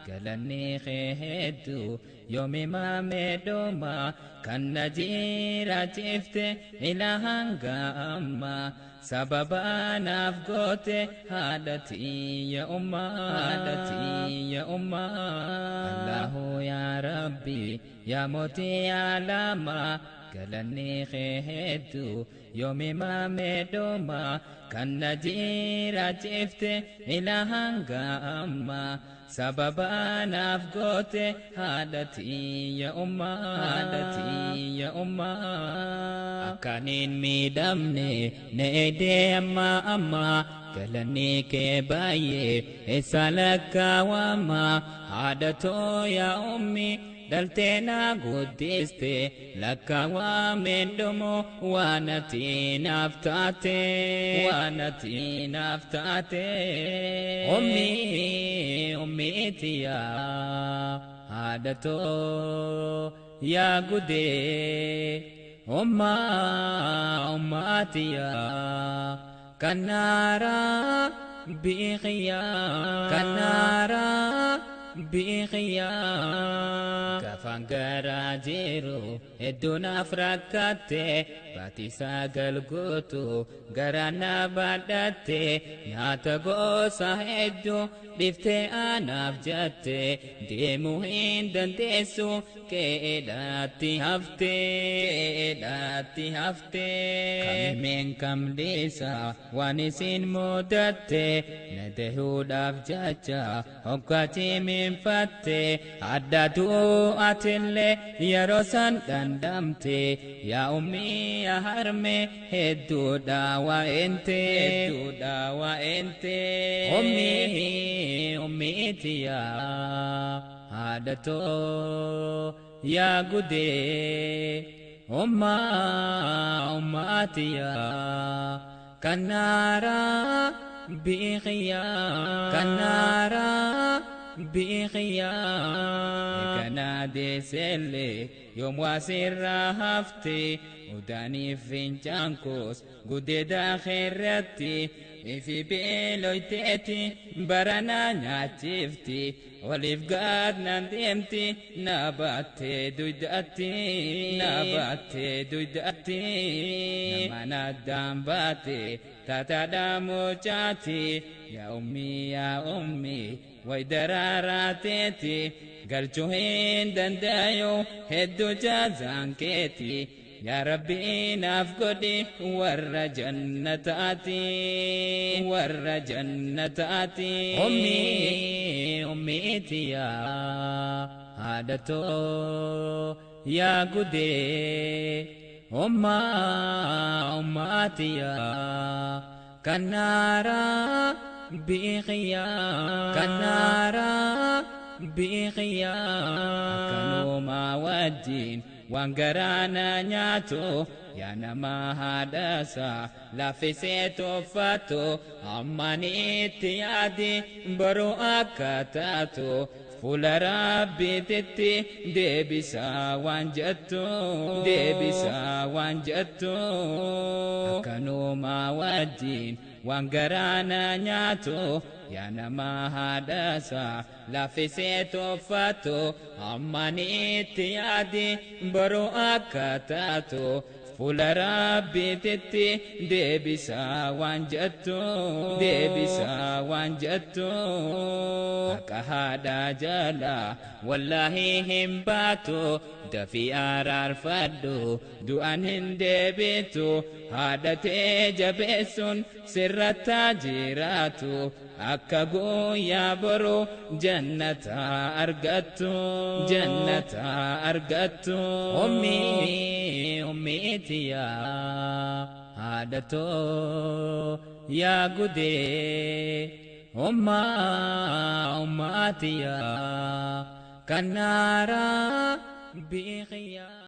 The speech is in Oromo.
galanni hedduu yoomima meedoma kan na jiraachifte ilaa hanga amma sababa naaf goote haadhatii ya umma Allahu ya Rabbi ya mootii alama galanni hedduu yoomima meedoma kan na jiraachifte ilaa hanga amma sababa naaf goote haadhatii ya umma akkaniin miidhamne na eedee amma galanni kee baay'ee eessa lakkaawama haadhatoo ya ummi dalteena guddiste lakkaawameen dhumu waan ati naaf taate ummiitiya haadhatoo yaa guddee ummaatiya kannaara biqiyaa gafaan garaa jiru hedduu naaf rakkatte baatii sagal guutu garaa na baadhatte nyaata gosa hedduu dhiftee anaaf jatte deemuu hin dandeessu keedhaatti hafte kamimeen kamliisa waan isin mudatte na dahuudhaaf jaja hoggaatii minfatte addatu atillee yeroo san dandamte yaa ummii yaa harme hedduudha waa'ente ummiitiya haadhatoo yaa guddee ummaatiya kannaara biqiyaa kana deeselle yoom waasirraa hafte udaaniif fincaankoos guddee daakhirratti ifi beeloyteeti barana nyaachifti waliif gaadnaan deemti na baattee duyda'atti namana addaan baate taataadhaa mochaati yaa ummi way daraaraateeti galchuu hin dandayo hedduu jaazaan keeti yaa Rabbi naaf godhi warra jannataati ummiitiya haadhatoo yaa guddee ummaatiya kannaara biqiyaa akkanumaa wajjin waan garaana nyaatu yaa nama haadhasa lafisee toffaatu ammaniitti yaadi baruu akka taatu fuula Rabbiititti deebisaa waan jettu akkanumaa wajjin waan garaana nyaatu yaa nama haadhasa lafisee toffaatu ammaniitti yaadi baruu akka taatu fuula Rabbiititti deebisaa waan jettu akka haadhaa jala wallaahi hin baatu dafii araarfadhu du'an hin deebitu haadhatee jabeessun sirratti jiraatu akka guyyaa boru jannata argattu ummiitiya haadhatoo yaa guddee ummaatiya kannaara biqiyaa